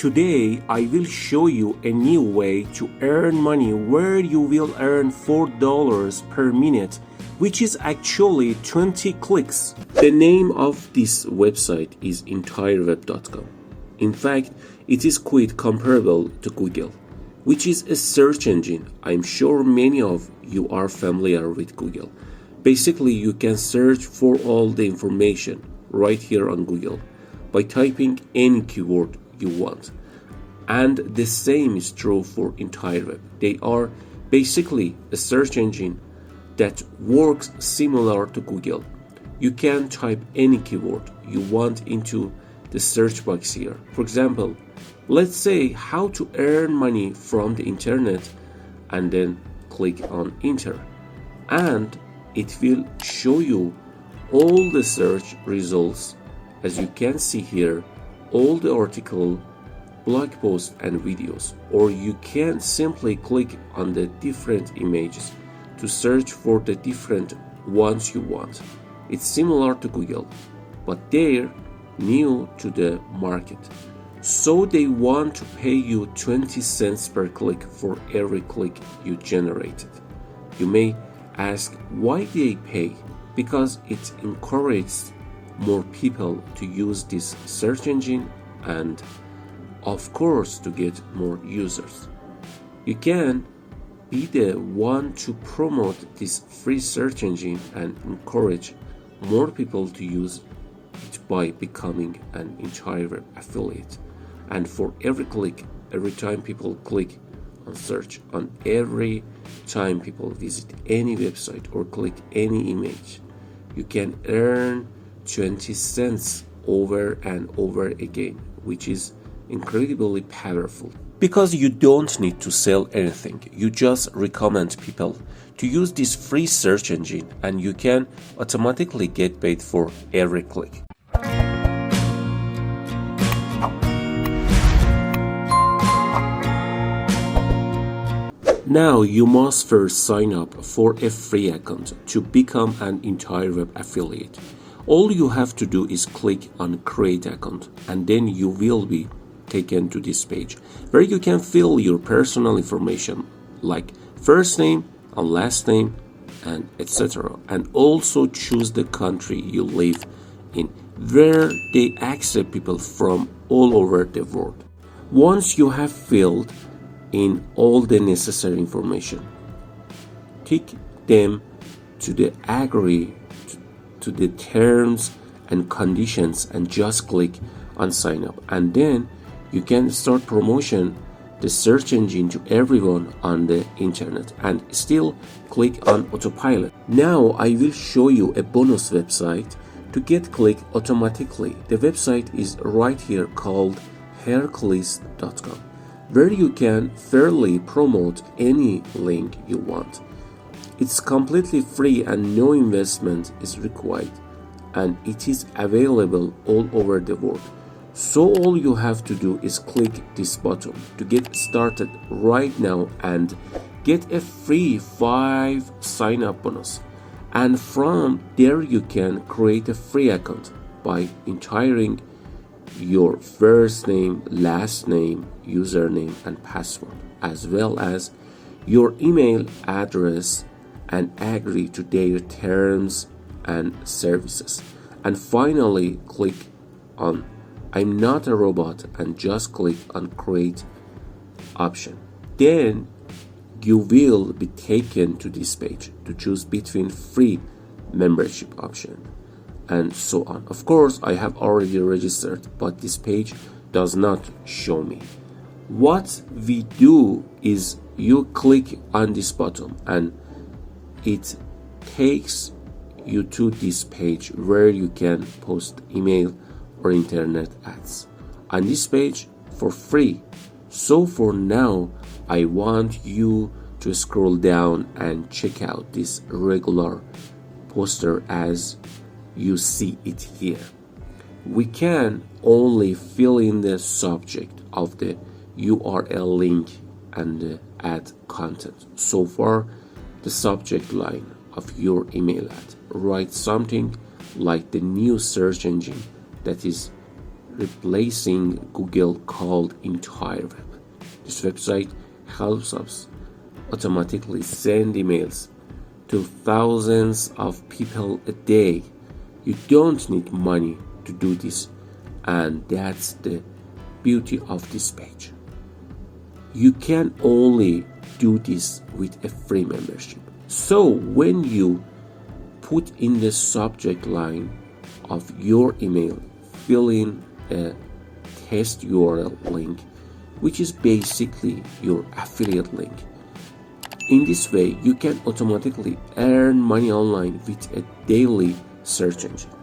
Today, I will show you a new way to earn money where you will earn $4 per minute, which is actually 20 clicks. The name of this website is entireweb.com. In fact, it is quite comparable to Google, which is a search engine. I'm sure many of you are familiar with Google. Basically, you can search for all the information right here on Google by typing any keyword you want. And the same is true for EntireWeb. They are basically a search engine that works similar to Google. You can type any keyword you want into the search box here. For example, let's say how to earn money from the internet, and then click on enter, and it will show you all the search results. As you can see here, all the article, blog posts and videos, or you can simply click on the different images to search for the different ones you want. It's similar to Google, but they're new to the market, so they want to pay you 20 cents per click for every click you generated. You may ask why they pay. Because it encourages more people to use this search engine and of course to get more users. You can be the one to promote this free search engine and encourage more people to use it by becoming an EntireWeb affiliate. And for every click, every time people click on search, on every time people visit any website or click any image, you can earn 20 cents over and over again, which is incredibly powerful. Because you don't need to sell anything, you just recommend people to use this free search engine and you can automatically get paid for every click. Now you must first sign up for a free account to become an EntireWeb affiliate. All you have to do is click on create account, and then you will be taken to this page where you can fill your personal information like first name and last name and etc., and also choose the country you live in, where they accept people from all over the world. Once you have filled in all the necessary information, tick them to the agree to the terms and conditions and just click on sign up, and then you can start promotion the search engine to everyone on the internet and still click on autopilot. Now I will show you a bonus website to get click automatically. The website is right here called Hercules.com, where you can fairly promote any link you want. It's completely free and no investment is required, and it is available all over the world. So all you have to do is click this button to get started right now and get a free 5 sign up bonus. And from there you can create a free account by entering your first name, last name, username and password, as well as your email address, and agree to their terms and services. And finally click on I'm not a robot and just click on create option. Then you will be taken to this page to choose between free membership option and so on. Of course, I have already registered, but this page does not show me. What we do is you click on this button and it takes you to this page where you can post email or internet ads on this page for free. So for now, I want you to scroll down and check out this regular poster as you see it here. We can only fill in the subject of the URL link and the ad content. So far, the subject line of your email ad, write something like the new search engine that is replacing Google called entire web. This website helps us automatically send emails to thousands of people a day. You don't need money to do this, and that's the beauty of this page. You can only do this with a free membership. So when you put in the subject line of your email, fill in a test URL link, which is basically your affiliate link. In this way, you can automatically earn money online with a daily search engine.